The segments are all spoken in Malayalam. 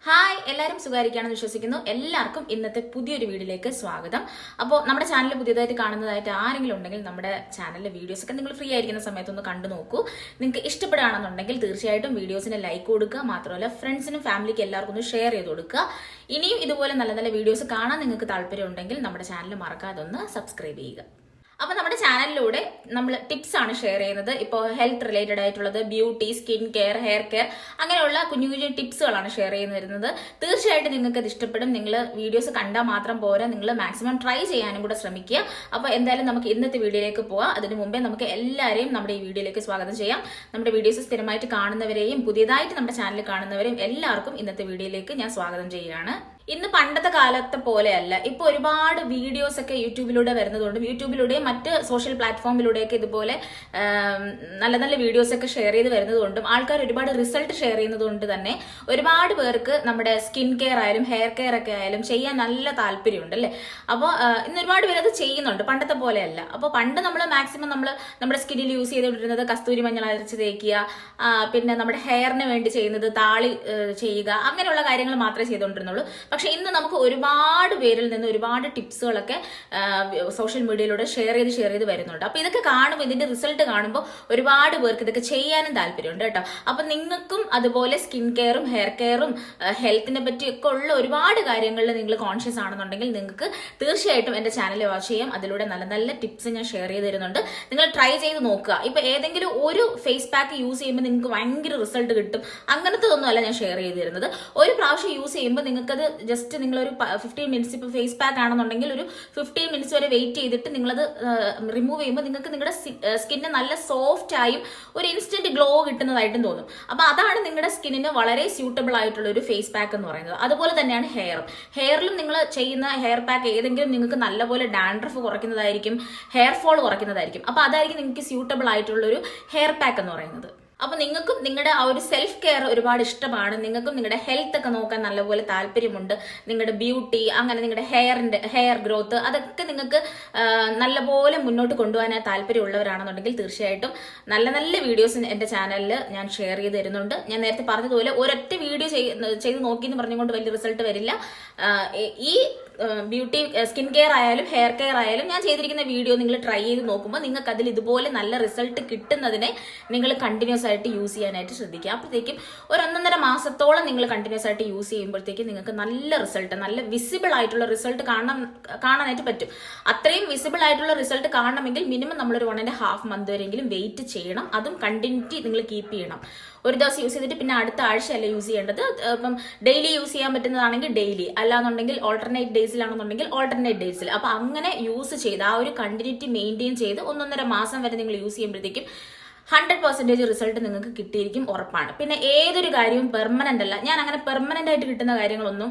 ഹായ്, എല്ലാവരും സുഖമായിരിക്കുകയാണെന്ന് വിശ്വസിക്കുന്നു. എല്ലാവർക്കും ഇന്നത്തെ പുതിയൊരു വീഡിയോയിലേക്ക് സ്വാഗതം. അപ്പോൾ നമ്മുടെ ചാനൽ പുതിയതായിട്ട് കാണുന്നതായിട്ട് ആരെങ്കിലും ഉണ്ടെങ്കിൽ നമ്മുടെ ചാനലിലെ വീഡിയോസ് ഒക്കെ നിങ്ങൾ ഫ്രീ ആയിരിക്കുന്ന സമയത്തൊന്ന് കണ്ടു നോക്കൂ. നിങ്ങൾക്ക് ഇഷ്ടപ്പെടുകയാണെന്നുണ്ടെങ്കിൽ തീർച്ചയായിട്ടും വീഡിയോസിന് ലൈക്ക് കൊടുക്കുക. മാത്രമല്ല ഫ്രണ്ട്സിനും ഫാമിലിക്ക് എല്ലാവർക്കും ഒന്ന് ഷെയർ ചെയ്ത് കൊടുക്കുക. ഇനിയും ഇതുപോലെ നല്ല നല്ല വീഡിയോസ് കാണാൻ നിങ്ങൾക്ക് താല്പര്യം ഉണ്ടെങ്കിൽ നമ്മുടെ ചാനൽ മറക്കാതെ ഒന്ന് സബ്സ്ക്രൈബ് ചെയ്യുക. അപ്പോൾ നമ്മുടെ ചാനലിലൂടെ നമ്മൾ ടിപ്സ് ആണ് ഷെയർ ചെയ്യുന്നത്. ഇപ്പോൾ ഹെൽത്ത് റിലേറ്റഡ് ആയിട്ടുള്ളത്, beauty, skin care, hair care, അങ്ങനെയുള്ള കുഞ്ഞു കുഞ്ഞു ടിപ്സുകളാണ് ഷെയർ ചെയ്യുന്ന വരുന്നത്. തീർച്ചയായിട്ടും നിങ്ങൾക്ക് അത് ഇഷ്ടപ്പെടും. നിങ്ങൾ വീഡിയോസ് കണ്ടാൽ മാത്രം പോരാ, നിങ്ങൾ മാക്സിമം ട്രൈ ചെയ്യാനും കൂടെ ശ്രമിക്കുക. അപ്പോൾ എന്തായാലും നമുക്ക് ഇന്നത്തെ വീഡിയോയിലേക്ക് പോവാം. അതിനു മുമ്പേ നമുക്ക് എല്ലാവരെയും നമ്മുടെ ഈ വീഡിയോയിലേക്ക് സ്വാഗതം ചെയ്യാം. നമ്മുടെ വീഡിയോസ് സ്ഥിരമായിട്ട് കാണുന്നവരെയും പുതിയതായിട്ട് നമ്മുടെ ചാനൽ കാണുന്നവരെയും എല്ലാവർക്കും ഇന്നത്തെ വീഡിയോയിലേക്ക് ഞാൻ സ്വാഗതം ചെയ്യുകയാണ്. ഇന്ന് പണ്ടത്തെ കാലത്തെ പോലെയല്ല. ഇപ്പോൾ ഒരുപാട് വീഡിയോസ് ഒക്കെ യൂട്യൂബിലൂടെ വരുന്നതുകൊണ്ടും യൂട്യൂബിലൂടെയും മറ്റ് സോഷ്യൽ പ്ലാറ്റ്ഫോമിലൂടെയൊക്കെ ഇതുപോലെ നല്ല നല്ല വീഡിയോസ് ഒക്കെ ഷെയർ ചെയ്ത് വരുന്നതുകൊണ്ടും ആൾക്കാർ ഒരുപാട് റിസൾട്ട് ഷെയർ ചെയ്യുന്നത് കൊണ്ട് തന്നെ ഒരുപാട് പേർക്ക് നമ്മുടെ സ്കിൻ കെയർ ആയാലും ഹെയർ കെയർ ഒക്കെ ആയാലും ചെയ്യാൻ നല്ല താല്പര്യമുണ്ട് അല്ലേ. അപ്പോൾ ഇന്ന് ഒരുപാട് പേര് അത് ചെയ്യുന്നുണ്ട്, പണ്ടത്തെ പോലെയല്ല. അപ്പോൾ പണ്ട് നമ്മൾ മാക്സിമം നമ്മുടെ സ്കിന്നിൽ യൂസ് ചെയ്തുകൊണ്ടിരുന്നത് കസ്തൂരി മഞ്ഞൾ അരച്ച് തേക്കുക, പിന്നെ നമ്മുടെ ഹെയറിന് വേണ്ടി ചെയ്യുന്നത് താളി ചെയ്യുക, അങ്ങനെയുള്ള കാര്യങ്ങൾ മാത്രമേ ചെയ്തുകൊണ്ടിരുന്നുള്ളൂ. പക്ഷെ ഇന്ന് നമുക്ക് ഒരുപാട് പേരിൽ നിന്ന് ഒരുപാട് ടിപ്സുകളൊക്കെ സോഷ്യൽ മീഡിയയിലൂടെ ഷെയർ ചെയ്ത് വരുന്നുണ്ട്. അപ്പൊ ഇതൊക്കെ കാണുമ്പോൾ, ഇതിന്റെ റിസൾട്ട് കാണുമ്പോൾ ഒരുപാട് പേർക്ക് ഇതൊക്കെ ചെയ്യാനും താല്പര്യമുണ്ട് കേട്ടോ. അപ്പൊ നിങ്ങൾക്കും അതുപോലെ സ്കിൻ കെയറും ഹെയർ കെയറും ഹെൽത്തിനെ പറ്റിയൊക്കെ ഉള്ള ഒരുപാട് കാര്യങ്ങളിൽ നിങ്ങൾ കോൺഷ്യസ് ആണെന്നുണ്ടെങ്കിൽ നിങ്ങൾക്ക് തീർച്ചയായിട്ടും എന്റെ ചാനൽ വാച്ച് ചെയ്യാം. അതിലൂടെ നല്ല നല്ല ടിപ്സ് ഞാൻ ഷെയർ ചെയ്ത് തരുന്നുണ്ട്. നിങ്ങൾ ട്രൈ ചെയ്ത് നോക്കുക. ഇപ്പൊ ഏതെങ്കിലും ഒരു ഫേസ് പാക്ക് യൂസ് ചെയ്യുമ്പോൾ നിങ്ങൾക്ക് ഭയങ്കര റിസൾട്ട് കിട്ടും, അങ്ങനത്തെ ഒന്നുമല്ല ഞാൻ ഷെയർ ചെയ്ത് തരുന്നത്. ഒരു പ്രാവശ്യം യൂസ് ചെയ്യുമ്പോൾ നിങ്ങൾക്കത് ജസ്റ്റ് നിങ്ങളൊരു 15 മിനിറ്റ്സ്, ഇപ്പോൾ ഫേസ് പാക്ക് ആണെന്നുണ്ടെങ്കിൽ ഒരു 15 മിനിറ്റ്സ് വരെ വെയിറ്റ് ചെയ്തിട്ട് നിങ്ങളത് റിമൂവ് ചെയ്യുമ്പോൾ നിങ്ങൾക്ക് നിങ്ങളുടെ സ്കിന്നിന് നല്ല സോഫ്റ്റ് ആയും ഒരു ഇൻസ്റ്റന്റ് ഗ്ലോ കിട്ടുന്നതായിട്ടും തോന്നും. അപ്പൊ അതാണ് നിങ്ങളുടെ സ്കിന്നിന് വളരെ സ്യൂട്ടബിൾ ആയിട്ടുള്ള ഒരു ഫേസ് പാക്ക് എന്ന് പറയുന്നത്. അതുപോലെ തന്നെയാണ് ഹെയറിലും നിങ്ങൾ ചെയ്യുന്ന ഹെയർ പാക്ക് ഏതെങ്കിലും നിങ്ങൾക്ക് നല്ലപോലെ ഡാൻഡ്രഫ് കുറയ്ക്കുന്നതായിരിക്കും, ഹെയർ ഫോൾ കുറയ്ക്കുന്നതായിരിക്കും. അപ്പൊ അതായിരിക്കും നിങ്ങൾക്ക് സ്യൂട്ടബിൾ ആയിട്ടുള്ള ഒരു ഹെയർ പാക്ക് എന്ന് പറയുന്നത്. അപ്പൊ നിങ്ങൾക്കും നിങ്ങളുടെ ആ ഒരു സെൽഫ് കെയർ ഒരുപാട് ഇഷ്ടമാണ്, നിങ്ങൾക്കും നിങ്ങളുടെ ഹെൽത്ത് ഒക്കെ നോക്കാൻ നല്ലപോലെ താല്പര്യമുണ്ട്, നിങ്ങളുടെ ബ്യൂട്ടി, അങ്ങനെ നിങ്ങളുടെ ഹെയർ ഗ്രോത്ത്, അതൊക്കെ നിങ്ങൾക്ക് നല്ലപോലെ മുന്നോട്ട് കൊണ്ടുപോകാൻ താല്പര്യമുള്ളവരാണെന്നുണ്ടെങ്കിൽ തീർച്ചയായിട്ടും നല്ല നല്ല വീഡിയോസ് എന്റെ ചാനലിൽ ഞാൻ ഷെയർ ചെയ്ത് തരുന്നുണ്ട്. ഞാൻ നേരത്തെ പറഞ്ഞതുപോലെ ഒരൊറ്റ വീഡിയോ ചെയ്ത് നോക്കി എന്ന് പറഞ്ഞുകൊണ്ട് വലിയ റിസൾട്ട് വരില്ല. ഈ ബ്യൂട്ടി, സ്കിൻ കെയർ ആയാലും ഹെയർ കെയർ ആയാലും ഞാൻ ചെയ്തിരിക്കുന്ന വീഡിയോ നിങ്ങൾ ട്രൈ ചെയ്ത് നോക്കുമ്പോൾ നിങ്ങൾക്ക് അതിൽ ഇതുപോലെ നല്ല റിസൾട്ട് കിട്ടുന്നതിനെ നിങ്ങൾ കണ്ടിന്യൂസ് ആയിട്ട് യൂസ് ചെയ്യാനായിട്ട് ശ്രദ്ധിക്കുക. അപ്പോഴത്തേക്കും ഒരു 1.5 മാസത്തോളം നിങ്ങൾ കണ്ടിന്യൂസ് ആയിട്ട് യൂസ് ചെയ്യുമ്പോഴത്തേക്കും നിങ്ങൾക്ക് നല്ല റിസൾട്ട്, നല്ല വിസിബിൾ ആയിട്ടുള്ള റിസൾട്ട് കാണാനായിട്ട് പറ്റും. അത്രയും വിസിബിൾ ആയിട്ടുള്ള റിസൾട്ട് കാണണമെങ്കിൽ മിനിമം നമ്മളൊരു 1.5 മന്ത് വരെയെങ്കിലും വെയിറ്റ് ചെയ്യണം. അതും കണ്ടിന്യൂറ്റി നിങ്ങൾ കീപ്പ് ചെയ്യണം. ഒരു ദിവസം യൂസ് ചെയ്തിട്ട് പിന്നെ അടുത്ത ആഴ്ചയല്ല യൂസ് ചെയ്യേണ്ടത്. ഇപ്പം ഡെയിലി യൂസ് ചെയ്യാൻ പറ്റുന്നതാണെങ്കിൽ ഡെയിലി, അല്ലാന്നുണ്ടെങ്കിൽ ഓൾട്ടർനേറ്റ് ഡേയ്സിലാണെന്നുണ്ടെങ്കിൽ ഓൾട്ടർനേറ്റ് ഡേയ്സിൽ. അപ്പൊ അങ്ങനെ യൂസ് ചെയ്ത് ആ ഒരു കണ്ടിന്യൂറ്റി മെയിൻറ്റെയിൻ ചെയ്ത് 1.5 മാസം വരെ നിങ്ങൾ യൂസ് ചെയ്യുമ്പോഴത്തേക്കും 100% റിസൾട്ട് നിങ്ങൾക്ക് കിട്ടിയിരിക്കും, ഉറപ്പാണ്. പിന്നെ ഏതൊരു കാര്യവും പെർമനന്റ് അല്ല. ഞാൻ അങ്ങനെ പെർമനന്റ് ആയിട്ട് കിട്ടുന്ന കാര്യങ്ങളൊന്നും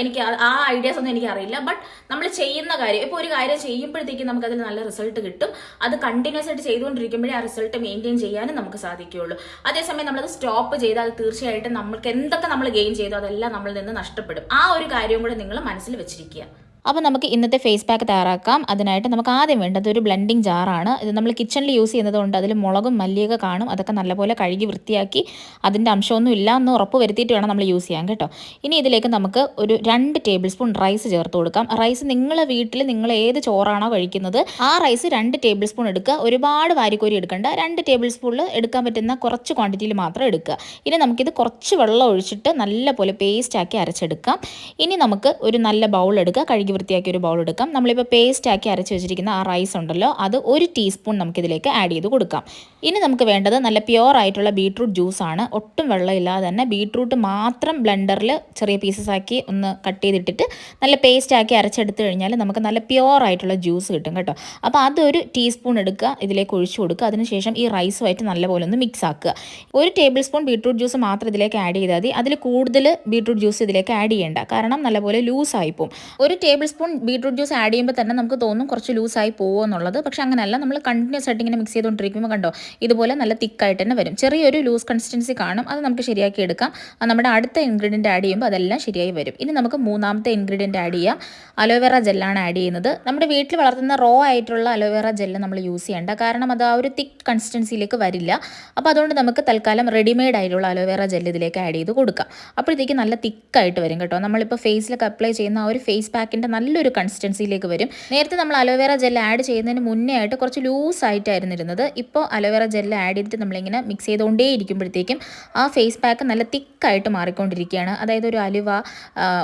എനിക്ക് ആ ഐഡിയാസ് ഒന്നും എനിക്ക് അറിയില്ല. ബട്ട് നമ്മൾ ചെയ്യുന്ന കാര്യം, ഇപ്പോൾ ഒരു കാര്യം ചെയ്യുമ്പോഴത്തേക്കും നമുക്ക് അതിൽ നല്ല റിസൾട്ട് കിട്ടും. അത് കണ്ടിന്യൂസ് ആയിട്ട് ചെയ്തുകൊണ്ടിരിക്കുമ്പോഴേ ആ റിസൾട്ട് മെയിൻറ്റെയിൻ ചെയ്യാനും നമുക്ക് സാധിക്കുകയുള്ളൂ. അതേസമയം നമ്മളത് സ്റ്റോപ്പ് ചെയ്താൽ തീർച്ചയായിട്ടും നമുക്ക് എന്തൊക്കെ നമ്മൾ ഗെയിൻ ചെയ്തോ അതെല്ലാം നമ്മളിൽ നിന്ന് നഷ്ടപ്പെടും. ആ ഒരു കാര്യവും കൂടെ നിങ്ങൾ മനസ്സിൽ വെച്ചിരിക്കുക. അപ്പോൾ നമുക്ക് ഇന്നത്തെ ഫേസ് പാക്ക് തയ്യാറാക്കാം. അതിനായിട്ട് നമുക്ക് ആദ്യം വേണ്ടത് ഒരു ബ്ലെൻഡിങ് ജാറാണ്. ഇത് നമ്മൾ കിച്ചണിൽ യൂസ് ചെയ്യുന്നത് കൊണ്ട് അതിൽ മുളകും മല്ലിയൊക്കെ കാണും. അതൊക്കെ നല്ലപോലെ കഴുകി വൃത്തിയാക്കി അതിൻ്റെ അംശമൊന്നും ഇല്ല എന്ന് ഉറപ്പ് വരുത്തിയിട്ട് വേണം നമ്മൾ യൂസ് ചെയ്യാൻ കേട്ടോ. ഇനി ഇതിലേക്ക് നമുക്ക് ഒരു 2 ടേബിൾ സ്പൂൺ റൈസ് ചേർത്ത് കൊടുക്കാം. റൈസ് നിങ്ങളെ വീട്ടിൽ നിങ്ങൾ ഏത് ചോറാണോ കഴിക്കുന്നത് ആ റൈസ് 2 ടേബിൾ സ്പൂൺ എടുക്കുക. ഒരുപാട് വാരിക്കോരി എടുക്കണ്ട, 2 ടേബിൾ സ്പൂണിൽ എടുക്കാൻ പറ്റുന്ന കുറച്ച് ക്വാണ്ടിറ്റിയിൽ മാത്രം എടുക്കുക. ഇനി നമുക്കിത് കുറച്ച് വെള്ളം ഒഴിച്ചിട്ട് നല്ലപോലെ പേസ്റ്റ് ആക്കി അരച്ചെടുക്കാം. ഇനി നമുക്ക് ഒരു നല്ല ബൗൾ എടുക്കുക, കഴുകി വൃത്തിയാക്കി ഒരു ബൗൾ എടുക്കാം. നമ്മളിപ്പോൾ പേസ്റ്റ് ആക്കി അരച്ച് വെച്ചിരിക്കുന്ന ആ റൈസ് ഉണ്ടല്ലോ, അത് 1 ടീസ്പൂൺ നമുക്കിതിലേക്ക് ആഡ് ചെയ്ത് കൊടുക്കാം. ഇനി നമുക്ക് വേണ്ടത് നല്ല പ്യുവർ ആയിട്ടുള്ള ബീട്രൂട്ട് ജ്യൂസാണ്. ഒട്ടും വെള്ളമില്ലാതെ തന്നെ ബീട്രൂട്ട് മാത്രം ബ്ലെൻഡറിൽ ചെറിയ പീസസ് ആക്കി ഒന്ന് കട്ട് ചെയ്തിട്ടിട്ട് നല്ല പേസ്റ്റ് ആക്കി അരച്ചെടുത്ത് കഴിഞ്ഞാൽ നമുക്ക് നല്ല പ്യുവർ ആയിട്ടുള്ള ജ്യൂസ് കിട്ടും കേട്ടോ. അപ്പോൾ അതൊരു ടീസ്പൂൺ എടുക്കുക, ഇതിലേക്ക് ഒഴിച്ചു കൊടുക്കുക. അതിനുശേഷം ഈ റൈസുമായിട്ട് നല്ലപോലെ ഒന്ന് മിക്സ് ആക്കുക. 1 ടേബിൾ സ്പൂൺ ബീട്രൂട്ട് ജ്യൂസ് മാത്രം ഇതിലേക്ക് ആഡ് ചെയ്താൽ മതി. അതിൽ കൂടുതൽ ബീട്രൂട്ട് ജ്യൂസ് ഇതിലേക്ക് ആഡ് ചെയ്യേണ്ട, കാരണം നല്ലപോലെ ലൂസായിപ്പോവും. 1 table table spoon beetroot juice add ചെയ്യുമ്പോൾ തന്നെ നമുക്ക് തോന്നും കുറച്ച് ലൂസായി പോകുമോ എന്നുള്ളത്. പക്ഷേ അങ്ങനെയല്ല, നമ്മൾ കണ്ടിന്യൂസ് ആയിട്ട് ഇങ്ങനെ മിക്സ് ചെയ്തുകൊണ്ടിരിക്കുമ്പോൾ കണ്ടോ ഇതുപോലെ നല്ല തിക്കായിട്ട് തന്നെ വരും. ചെറിയൊരു ലൂസ് കൺസിസ്റ്റൻസി കാണും, അത് നമുക്ക് ശരിയാക്കി എടുക്കാം. നമ്മുടെ അടുത്ത ഇൻഗ്രീഡിയൻറ്റ് ആഡ് ചെയ്യുമ്പോൾ അതെല്ലാം ശരിയായി വരും. ഇനി നമുക്ക് മൂന്നാമത്തെ ഇൻഗ്രീഡിയൻറ്റ് ആഡ് ചെയ്യാം. അലോവേറ ജെല്ലാണ് ആഡ് ചെയ്യുന്നത്. നമ്മുടെ വീട്ടിൽ വളർത്തുന്ന റോ ആയിട്ടുള്ള അലോവേറ ജെല്ല് നമ്മൾ യൂസ് ചെയ്യേണ്ട, കാരണം അത് ആ ഒരു തിക്ക് കൺസിസ്റ്റൻസിയിലേക്ക് വരില്ല. അപ്പോൾ അതുകൊണ്ട് നമുക്ക് തൽക്കാലം റെഡിമെയ്ഡ് ആയിട്ടുള്ള അലോവേറ ജെല്ല് ഇതിലേക്ക് ആഡ് ചെയ്ത് കൊടുക്കാം. അപ്പോഴത്തേക്ക് നല്ല തിക്കായിട്ട് വരും കേട്ടോ. നമ്മളിപ്പോൾ ഫേസിലൊക്കെ അപ്ലൈ ചെയ്യുന്ന ആ ഒരു ഫേസ് പാക്കിൻ്റെ നല്ലൊരു കൺസിസ്റ്റൻസിയിലേക്ക് വരും. നേരത്തെ നമ്മൾ അലോവേറ ജെല്ല് ആഡ് ചെയ്യുന്നതിന് മുന്നേ ആയിട്ട് കുറച്ച് ലൂസ് ആയിട്ടായിരുന്നു ഇരുന്നത്. ഇപ്പോൾ അലോവേറ ജെല്ല് ആഡ് ചെയ്തിട്ട് നമ്മളിങ്ങനെ മിക്സ് ചെയ്തുകൊണ്ടേ ഇരിക്കുമ്പോഴത്തേക്കും ആ ഫേസ് പാക്ക് നല്ല തിക്കായിട്ട് മാറിക്കൊണ്ടിരിക്കുകയാണ്. അതായത് ഒരു അലുവ,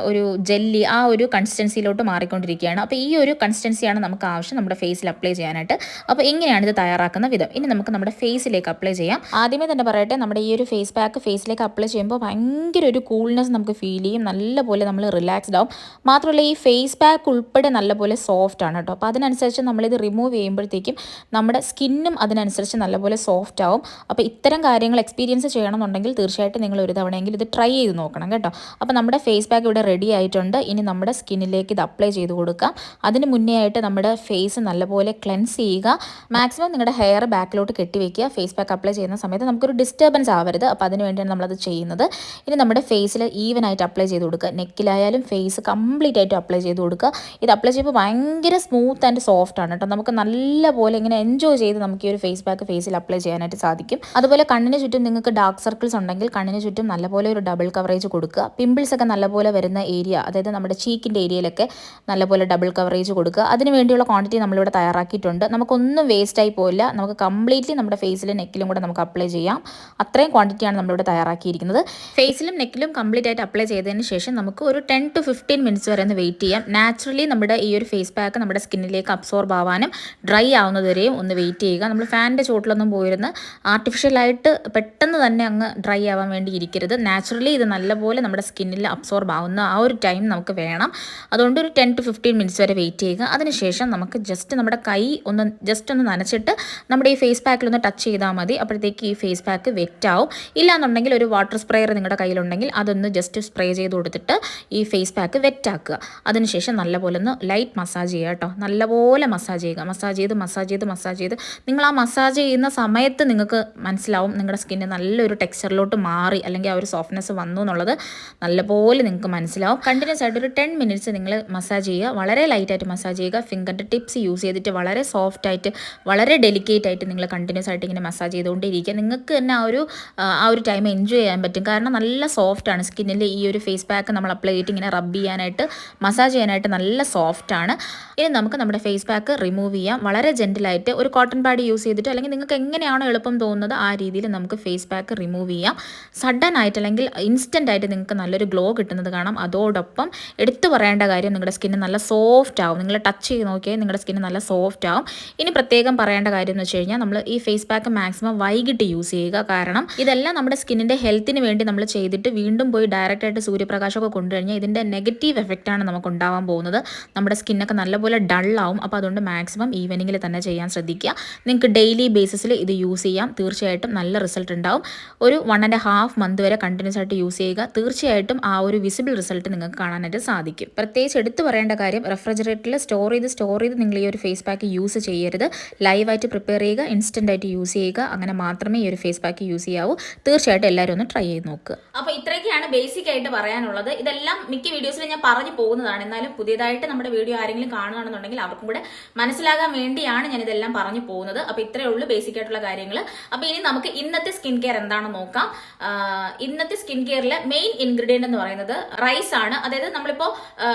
ഒരു ജെല്ലി, ആ ഒരു കൺസിസ്റ്റൻസിയിലോട്ട് മാറിക്കൊണ്ടിരിക്കുകയാണ്. അപ്പോൾ ഈ ഒരു കൺസിസ്റ്റൻസിയാണ് നമുക്ക് ആവശ്യം നമ്മുടെ ഫേസിൽ അപ്ലൈ ചെയ്യാനായിട്ട്. അപ്പോൾ ഇങ്ങനെയാണ് ഇത് തയ്യാറാക്കുന്ന വിധം. ഇനി നമുക്ക് നമ്മുടെ ഫേസിലേക്ക് അപ്ലൈ ചെയ്യാം. ആദ്യമേ തന്നെ പറയട്ടെ, നമ്മുടെ ഈ ഒരു ഫേസ് പാക്ക് ഫേസിലേക്ക് അപ്ലൈ ചെയ്യുമ്പോൾ ഭയങ്കര ഒരു കൂൾനെസ് നമുക്ക് ഫീൽ ചെയ്യും. നല്ലപോലെ നമ്മൾ റിലാക്സ്ഡ് ആവും. മാത്രമല്ല ഈ ഫേസ് പാക്ക് ഉൾപ്പെടെ നല്ലപോലെ സോഫ്റ്റ് ആണ് കേട്ടോ. അപ്പോൾ അതിനനുസരിച്ച് നമ്മളിത് റിമൂവ് ചെയ്യുമ്പോഴത്തേക്കും നമ്മുടെ സ്കിന്നും അതിനനുസരിച്ച് നല്ലപോലെ സോഫ്റ്റ് ആവും. അപ്പോൾ ഇത്തരം കാര്യങ്ങൾ എക്സ്പീരിയൻസ് ചെയ്യണമെന്നുണ്ടെങ്കിൽ തീർച്ചയായിട്ടും നിങ്ങൾ ഒരു തവണയെങ്കിലും ഇത് ട്രൈ ചെയ്ത് നോക്കണം കേട്ടോ. അപ്പോൾ നമ്മുടെ ഫേസ് പാക്ക് ഇവിടെ റെഡി ആയിട്ടുണ്ട്. ഇനി നമ്മുടെ സ്കിന്നിലേക്ക് ഇത് അപ്ലൈ ചെയ്ത് കൊടുക്കാം. അതിന് മുന്നേ ആയിട്ട് നമ്മുടെ ഫേസ് നല്ലപോലെ ക്ലെൻസ് ചെയ്യുക. മാക്സിമം നിങ്ങളുടെ ഹെയർ ബാക്കിലോട്ട് കെട്ടിവെക്കുക. ഫേസ് പാക്ക് അപ്ലൈ ചെയ്യുന്ന സമയത്ത് നമുക്കൊരു ഡിസ്റ്റർബൻസ് ആവരുത്. അപ്പോൾ അതിന് വേണ്ടിയാണ് നമ്മളത് ചെയ്യുന്നത്. ഇനി നമ്മുടെ ഫേസിൽ ഈവൻ ആയിട്ട് അപ്ലൈ ചെയ്ത് കൊടുക്കുക. നെക്കിലായാലും ഫേസ് കംപ്ലീറ്റ് ആയിട്ട് അപ്ലൈ ചെയ്ത് കൊടുക്കുക. ഇത് അപ്ലൈ ചെയ്യുമ്പോൾ ഭയങ്കര സ്മൂത്ത് ആൻഡ് സോഫ്റ്റ് ആണ് കേട്ടോ. നമുക്ക് നല്ലപോലെ ഇങ്ങനെ എൻജോയ് ചെയ്ത് നമുക്ക് ഈ ഒരു ഫേസ് പാക്ക് ഫേസിൽ അപ്ലൈ ചെയ്യാനായിട്ട് സാധിക്കും. അതുപോലെ കണ്ണിന് ചുറ്റും നിങ്ങൾക്ക് ഡാർക്ക് സർക്കിൾസ് ഉണ്ടെങ്കിൽ കണ്ണിന് ചുറ്റും നല്ലപോലെ ഒരു ഡബിൾ കവറേജ് കൊടുക്കുക. പിമ്പിൾസ് ഒക്കെ നല്ലപോലെ വരുന്ന ഏരിയ, അതായത് നമ്മുടെ ചീക്കിൻ്റെ ഏരിയയിലൊക്കെ നല്ലപോലെ ഡബിൾ കവറേജ് കൊടുക്കുക. അതിന് വേണ്ടിയുള്ള ക്വാണ്ടിറ്റി നമ്മളിവിടെ തയ്യാറാക്കിയിട്ടുണ്ട്. നമുക്കൊന്നും വേസ്റ്റായി പോയില്ല. നമുക്ക് കംപ്ലീറ്റ്ലി നമ്മുടെ ഫേസിലും നെക്കിലും കൂടെ നമുക്ക് അപ്ലൈ ചെയ്യാം. അത്രയും ക്വാണ്ടിറ്റിയാണ് നമ്മളിവിടെ തയ്യാറാക്കിയിരിക്കുന്നത്. ഫേസിലും നെക്കിലും കംപ്ലീറ്റ് ആയിട്ട് അപ്ലൈ ചെയ്തതിന് ശേഷം നമുക്ക് ഒരു 10 to 15 മിനിറ്റ്സ് വരെ ഒന്ന് വെയിറ്റ് ചെയ്യാം. നാച്ചുറലി നമ്മുടെ ഈ ഒരു ഫേസ് പാക്ക് നമ്മുടെ സ്കിന്നിലേക്ക് അബ്സോർബ് ആവാനും ഡ്രൈ ആവുന്നതുവരെയും ഒന്ന് വെയിറ്റ് ചെയ്യുക. നമ്മൾ ഫാനിൻ്റെ ചോട്ടിലൊന്നും പോയിരുന്ന് ആർട്ടിഫിഷ്യലായിട്ട് പെട്ടെന്ന് തന്നെ അങ്ങ് ഡ്രൈ ആവാൻ വേണ്ടി ഇരിക്കരുത്. നാച്ചുറലി ഇത് നല്ലപോലെ നമ്മുടെ സ്കിന്നിൽ അബ്സോർബ് ആവുന്ന ആ ഒരു ടൈം നമുക്ക് വേണം. അതുകൊണ്ട് ഒരു 10 to 15 മിനിറ്റ്സ് വരെ വെയിറ്റ് ചെയ്യുക. അതിനുശേഷം നമുക്ക് ജസ്റ്റ് നമ്മുടെ കൈ ഒന്ന് നനച്ചിട്ട് നമ്മുടെ ഈ ഫേസ് പാക്കിലൊന്ന് ടച്ച് ചെയ്താൽ മതി. അപ്പോഴത്തേക്ക് ഈ ഫേസ് പാക്ക് വെറ്റ് ആവും. ഇല്ലാന്നുണ്ടെങ്കിൽ ഒരു വാട്ടർ സ്പ്രേയർ നിങ്ങളുടെ കയ്യിലുണ്ടെങ്കിൽ അതൊന്ന് ജസ്റ്റ് സ്പ്രേ ചെയ്ത് കൊടുത്തിട്ട് ഈ ഫേസ് പാക്ക് വെറ്റ് ആക്കുക. അതിനുശേഷം നല്ലപോലെ ഒന്ന് ലൈറ്റ് മസാജ് ചെയ്യുക കേട്ടോ. നല്ലപോലെ മസാജ് ചെയ്യുക. മസാജ് ചെയ്ത് നിങ്ങൾ ആ മസാജ് ചെയ്യുന്ന സമയത്ത് നിങ്ങൾക്ക് മനസ്സിലാവും നിങ്ങളുടെ സ്കിന്ന് നല്ലൊരു ടെക്സ്ചറിലോട്ട് മാറി, അല്ലെങ്കിൽ ആ ഒരു സോഫ്റ്റ്നെസ് വന്നു എന്നുള്ളത് നല്ലപോലെ നിങ്ങൾക്ക് മനസ്സിലാവും. കണ്ടിന്യൂസ് ആയിട്ട് ഒരു 10 മിനിറ്റ്സ് നിങ്ങൾ മസാജ് ചെയ്യുക. വളരെ ലൈറ്റായിട്ട് മസാജ് ചെയ്യുക. ഫിംഗറിൻ്റെ ടിപ്സ് യൂസ് ചെയ്തിട്ട് വളരെ സോഫ്റ്റ് ആയിട്ട്, വളരെ ഡെലിക്കേറ്റ് ആയിട്ട് നിങ്ങൾ കണ്ടിന്യൂസ് ആയിട്ട് ഇങ്ങനെ മസാജ് ചെയ്തുകൊണ്ടിരിക്കുക. നിങ്ങൾക്ക് തന്നെ ആ ഒരു ടൈം എൻജോയ് ചെയ്യാൻ പറ്റും. കാരണം നല്ല സോഫ്റ്റ് ആണ് സ്കിന്നിൽ. ഈ ഒരു ഫേസ് പാക്ക് നമ്മൾ അപ്ലൈ ചെയ്തിട്ട് ഇങ്ങനെ റബ്ബ് ചെയ്യാനായിട്ട്, മസാജ് ചെയ്യാനായിട്ട് നല്ല സോഫ്റ്റ് ആണ്. ഇനി നമുക്ക് നമ്മുടെ ഫേസ് പാക്ക് റിമൂവ് ചെയ്യാം. വളരെ ജെൻറ്റിലായിട്ട് ഒരു കോട്ടൺ പാഡ് യൂസ് ചെയ്തിട്ട്, അല്ലെങ്കിൽ നിങ്ങൾക്ക് എങ്ങനെയാണോ എളുപ്പം തോന്നുന്നത് ആ രീതിയിൽ നമുക്ക് ഫേസ് പാക്ക് റിമൂവ് ചെയ്യാം. സഡൻ ആയിട്ട് അല്ലെങ്കിൽ ഇൻസ്റ്റൻ്റ് ആയിട്ട് നിങ്ങൾക്ക് നല്ലൊരു ഗ്ലോ കിട്ടുന്നത് കാണാം. അതോടൊപ്പം എടുത്തു പറയേണ്ട കാര്യം, നിങ്ങളുടെ സ്കിന്ന് നല്ല സോഫ്റ്റ് ആവും. നിങ്ങൾ ടച്ച് ചെയ്ത് നോക്കിയാൽ നിങ്ങളുടെ സ്കിന്ന് നല്ല സോഫ്റ്റ് ആവും. ഇനി പ്രത്യേകം പറയേണ്ട കാര്യം എന്ന് വെച്ച് കഴിഞ്ഞാൽ, നമ്മൾ ഈ ഫേസ് പാക്ക് മാക്സിമം വൈകിട്ട് യൂസ് ചെയ്യുക. കാരണം ഇതെല്ലാം നമ്മുടെ സ്കിന്നിൻ്റെ ഹെൽത്തിന് വേണ്ടി നമ്മൾ ചെയ്തിട്ട് വീണ്ടും പോയി ഡയറക്റ്റായിട്ട് സൂര്യപ്രകാശമൊക്കെ കൊണ്ടുകഴിഞ്ഞാൽ ഇതിൻ്റെ നെഗറ്റീവ് എഫക്റ്റാണ് നമുക്ക് ഉണ്ടാവാൻ പോകുന്നത്. നമ്മുടെ സ്കിന്നൊക്കെ നല്ലപോലെ ഡള്ളാവും. അപ്പോൾ അതുകൊണ്ട് മാക്സിമം ഈവനിങ്ങിൽ തന്നെ ചെയ്യാൻ ശ്രദ്ധിക്കുക. നിങ്ങൾക്ക് ഡെയിലി ബേസിസിൽ ഇത് യൂസ് ചെയ്യാം. തീർച്ചയായിട്ടും നല്ല റിസൾട്ട് ഉണ്ടാവും. ഒരു 1.5 മന്ത് വരെ കണ്ടിന്യൂസ് ആയിട്ട് യൂസ് ചെയ്യുക. തീർച്ചയായിട്ടും ആ ഒരു വിസിബിൾ റിസൾട്ട് നിങ്ങൾക്ക് കാണാനായിട്ട് സാധിക്കും. പ്രത്യേകിച്ച് എടുത്തു പറയേണ്ട കാര്യം, റെഫ്രിജറേറ്ററിൽ സ്റ്റോർ ചെയ്ത് നിങ്ങൾ ഈ ഒരു ഫേസ് പാക്ക് യൂസ് ചെയ്യരുത്. ലൈവായിട്ട് പ്രിപ്പയർ ചെയ്യുക, ഇൻസ്റ്റൻ്റ് ആയിട്ട് യൂസ് ചെയ്യുക. അങ്ങനെ മാത്രമേ ഈ ഒരു ഫേസ് പാക്ക് യൂസ് ചെയ്യാവൂ. തീർച്ചയായിട്ടും എല്ലാവരും ഒന്ന് ട്രൈ ചെയ്ത് നോക്കുക. അപ്പോൾ ഇത്രയൊക്കെയാണ് ബേസിക് ആയിട്ട് പറയാനുള്ളത്. ഇതെല്ലാം മിക്ക വീഡിയോസിലും ഞാൻ പറഞ്ഞു പോകുന്നതാണ്. എന്നാലും പുതിയതായിട്ട് നമ്മുടെ വീഡിയോ ആരെങ്കിലും കാണുകയാണെന്നുണ്ടെങ്കിൽ അവർക്കും കൂടെ മനസ്സിലാകാൻ വേണ്ടിയാണ് ഞാൻ ഇതെല്ലാം പറഞ്ഞു പോകുന്നത്. അപ്പോൾ ഇത്രയേ ഉള്ളൂ ബേസിക് ആയിട്ടുള്ള കാര്യങ്ങൾ. അപ്പോൾ ഇനി നമുക്ക് ഇന്നത്തെ സ്കിൻ കെയർ എന്താണെന്ന് നോക്കാം. ഇന്നത്തെ സ്കിൻ കെയറിലെ മെയിൻ ഇൻഗ്രീഡിയന്റ് എന്ന് പറയുന്നത് റൈസ് ആണ്. അതായത് നമ്മളിപ്പോൾ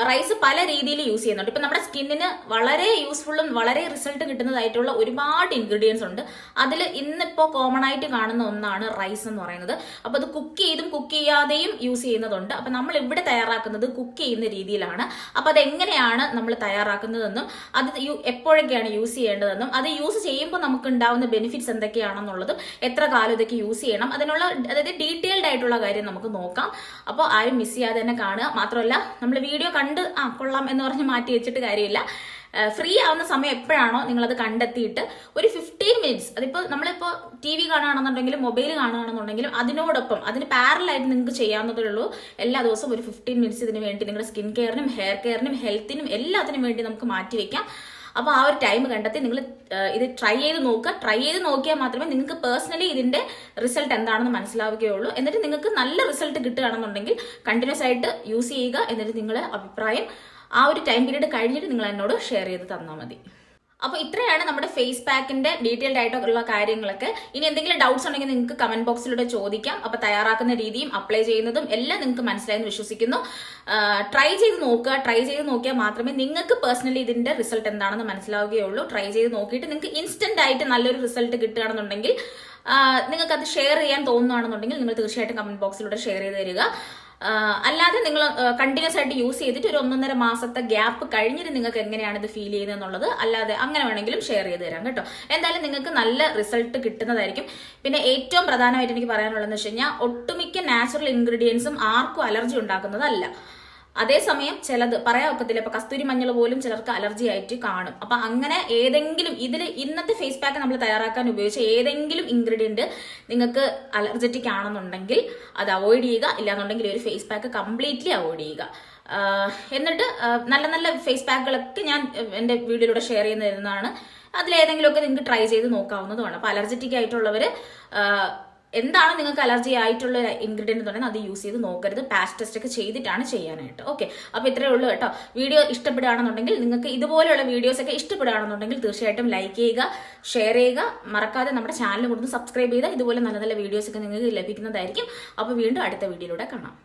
റൈസ് പല രീതിയിൽ യൂസ് ചെയ്യുന്നുണ്ട്. ഇപ്പം നമ്മുടെ സ്കിന്നിന് വളരെ യൂസ്ഫുള്ളും വളരെ റിസൾട്ട് കിട്ടുന്നതായിട്ടുള്ള ഒരുപാട് ഇൻഗ്രീഡിയൻസ് ഉണ്ട്. അതിൽ ഇന്നിപ്പോൾ കോമൺ ആയിട്ട് കാണുന്ന ഒന്നാണ് റൈസ് എന്ന് പറയുന്നത്. അപ്പോൾ അത് കുക്ക് ചെയ്തും കുക്ക് ചെയ്യാതെയും യൂസ് ചെയ്യുന്നതുണ്ട്. അപ്പോൾ നമ്മൾ ഇവിടെ തയ്യാറാക്കുന്നത് കുക്ക് ചെയ്യുന്ന രീതിയിലാണ്. അപ്പോൾ അതെങ്ങനെയാണ് നമ്മൾ തയ്യാറാക്കുന്നതെന്നും അത് എപ്പോഴൊക്കെയാണ് യൂസ് ചെയ്യേണ്ടതെന്നും അത് യൂസ് ചെയ്യുമ്പോൾ നമുക്ക് ഉണ്ടാവുന്ന ബെനിഫിറ്റ്സ് എന്തൊക്കെയാണെന്നുള്ളതും എത്ര കാലം ഇതൊക്കെ യൂസ് ചെയ്യണം, അതായത് ഡീറ്റെയിൽഡ് ആയിട്ടുള്ള കാര്യം നമുക്ക് നോക്കാം. അപ്പോൾ ആരും മിസ് ചെയ്യാതെ തന്നെ കാണുക. മാത്രമല്ല നമ്മൾ വീഡിയോ കണ്ട് കൊള്ളാം എന്ന് പറഞ്ഞ് മാറ്റി വെച്ചിട്ട് കാര്യമില്ല. ഫ്രീ ആവുന്ന സമയം എപ്പോഴാണോ നിങ്ങളത് കണ്ടെത്തിയിട്ട് ഒരു 15 മിനിറ്റ്സ്, അതിപ്പോൾ നമ്മളിപ്പോൾ TV കാണുകയാണെന്നുണ്ടെങ്കിലും മൊബൈൽ കാണുകയാണെന്നുണ്ടെങ്കിലും അതിനോടൊപ്പം അതിന് പാരലായിട്ട് നിങ്ങൾക്ക് ചെയ്യാവുന്നതേ ഉള്ളൂ. എല്ലാ ദിവസവും ഒരു 15 മിനിറ്റ്സ് ഇതിന് വേണ്ടി നിങ്ങളുടെ സ്കിൻ കെയറിനും ഹെയർ കെയറിനും ഹെൽത്തിനും എല്ലാത്തിനും വേണ്ടി നമുക്ക് മാറ്റി വെക്കാം. അപ്പോൾ ആ ഒരു ടൈം കണ്ടെത്തി നിങ്ങൾ ഇത് ട്രൈ ചെയ്ത് നോക്കുക. ട്രൈ ചെയ്ത് നോക്കിയാൽ മാത്രമേ നിങ്ങൾക്ക് പേഴ്സണലി ഇതിന്റെ റിസൾട്ട് എന്താണെന്ന് മനസ്സിലാവുകയുള്ളൂ. എന്നിട്ട് നിങ്ങൾക്ക് നല്ല റിസൾട്ട് കിട്ടുകയാണെന്നുണ്ടെങ്കിൽ കണ്ടിന്യൂസ് ആയിട്ട് യൂസ് ചെയ്യുക. എന്നിട്ട് നിങ്ങളുടെ അഭിപ്രായം ആ ഒരു ടൈം പീരീഡ് കഴിഞ്ഞിട്ട് നിങ്ങൾ എന്നോട് ഷെയർ ചെയ്ത് തന്നാൽ മതി. അപ്പോൾ ഇത്രയാണ് നമ്മുടെ ഫേസ് പാക്കിന്റെ ഡീറ്റെയിൽഡ് ആയിട്ടുള്ള കാര്യങ്ങളൊക്കെ. ഇനി എന്തെങ്കിലും ഡൗട്ട്സ് ഉണ്ടെങ്കിൽ നിങ്ങൾക്ക് കമന്റ് ബോക്സിലൂടെ ചോദിക്കാം. അപ്പോൾ തയ്യാറാക്കുന്ന രീതിയും അപ്ലൈ ചെയ്യുന്നതും എല്ലാം നിങ്ങൾക്ക് മനസ്സിലായെന്ന് വിശ്വസിക്കുന്നു. ട്രൈ ചെയ്ത് നോക്കുക. ട്രൈ ചെയ്ത് നോക്കിയാൽ മാത്രമേ നിങ്ങൾക്ക് പേഴ്സണലി ഇതിന്റെ റിസൾട്ട് എന്താണെന്ന് മനസ്സിലാവുകയുള്ളൂ. ട്രൈ ചെയ്ത് നോക്കിയിട്ട് നിങ്ങൾക്ക് ഇൻസ്റ്റന്റ് ആയിട്ട് നല്ലൊരു റിസൾട്ട് കിട്ടുകയാണെന്നുണ്ടെങ്കിൽ നിങ്ങൾക്ക് അത് ഷെയർ ചെയ്യാൻ തോന്നുകയാണെന്നുണ്ടെങ്കിൽ നിങ്ങൾ തീർച്ചയായിട്ടും കമന്റ് ബോക്സിലൂടെ ഷെയർ ചെയ്ത് തരിക. അല്ലാതെ നിങ്ങൾ കണ്ടിന്യൂസ് ആയിട്ട് യൂസ് ചെയ്തിട്ട് ഒരു 1.5 മാസത്തെ ഗ്യാപ്പ് കഴിഞ്ഞിട്ട് നിങ്ങൾക്ക് എങ്ങനെയാണ് ഇത് ഫീൽ ചെയ്യുന്നത് എന്നുള്ളത് അല്ലാതെ അങ്ങനെ വേണമെങ്കിലും ഷെയർ ചെയ്ത് തരാം കേട്ടോ. എന്തായാലും നിങ്ങൾക്ക് നല്ല റിസൾട്ട് കിട്ടുന്നതായിരിക്കും. പിന്നെ ഏറ്റവും പ്രധാനമായിട്ട് എനിക്ക് പറയാനുള്ളതെന്ന് വെച്ച് കഴിഞ്ഞാൽ ഒട്ടുമിക്ക നാച്ചുറൽ ഇൻഗ്രീഡിയൻസും ആർക്കും അലർജി ഉണ്ടാക്കുന്നതല്ല. അതേസമയം ചിലത് പറയാൻ ഒക്കത്തില്ല. ഇപ്പൊ കസ്തൂരി മഞ്ഞൾ പോലും ചിലർക്ക് അലർജി ആയിട്ട് കാണും. അപ്പൊ അങ്ങനെ ഏതെങ്കിലും ഇന്നത്തെ ഫേസ് പാക്ക് നമ്മൾ തയ്യാറാക്കാൻ ഉപയോഗിച്ച ഏതെങ്കിലും ഇൻഗ്രീഡിയന്റ് നിങ്ങൾക്ക് അലർജറ്റിക് ആണെന്നുണ്ടെങ്കിൽ അത് അവോയ്ഡ് ചെയ്യുക. ഇല്ലാന്നുണ്ടെങ്കിൽ ഒരു ഫേസ് പാക്ക് കംപ്ലീറ്റ്ലി അവോയ്ഡ് ചെയ്യുക. എന്നിട്ട് നല്ല നല്ല ഫേസ് പാക്കുകളൊക്കെ ഞാൻ എന്റെ വീഡിയോയിലൂടെ ഷെയർ ചെയ്യുന്ന തരുന്നതാണ്. അതിലേതെങ്കിലുമൊക്കെ നിങ്ങൾക്ക് ട്രൈ ചെയ്ത് നോക്കാവുന്നതുമാണ്. അപ്പൊ അലർജറ്റിക് ആയിട്ടുള്ളവര് എന്താണ് നിങ്ങൾക്ക് അലർജി ആയിട്ടുള്ള ഇൻഗ്രീഡിയന്റ് എന്നുണ്ടെങ്കിൽ അത് യൂസ് ചെയ്ത് നോക്കരുത്. പാച്ച് ടെസ്റ്റ് ഒക്കെ ചെയ്തിട്ടാണ് ചെയ്യാനായിട്ട്. ഓക്കെ, അപ്പൊ ഇത്രയേ ഉള്ളൂ കേട്ടോ. വീഡിയോ ഇഷ്ടപ്പെടുകയാണെന്നുണ്ടെങ്കിൽ നിങ്ങൾക്ക് ഇതുപോലെയുള്ള വീഡിയോസ് ഒക്കെ ഇഷ്ടപ്പെടുകയാണെന്നുണ്ടെങ്കിൽ തീർച്ചയായിട്ടും ലൈക്ക് ചെയ്യുക, ഷെയർ ചെയ്യുക. മറക്കാതെ നമ്മുടെ ചാനൽ കൊടുത്ത് സബ്സ്ക്രൈബ് ചെയ്താൽ ഇതുപോലെ നല്ല നല്ല വീഡിയോസ് ഒക്കെ നിങ്ങൾക്ക് ലഭിക്കുന്നതായിരിക്കും. അപ്പോൾ വീണ്ടും അടുത്ത വീഡിയോയിലൂടെ കാണാം.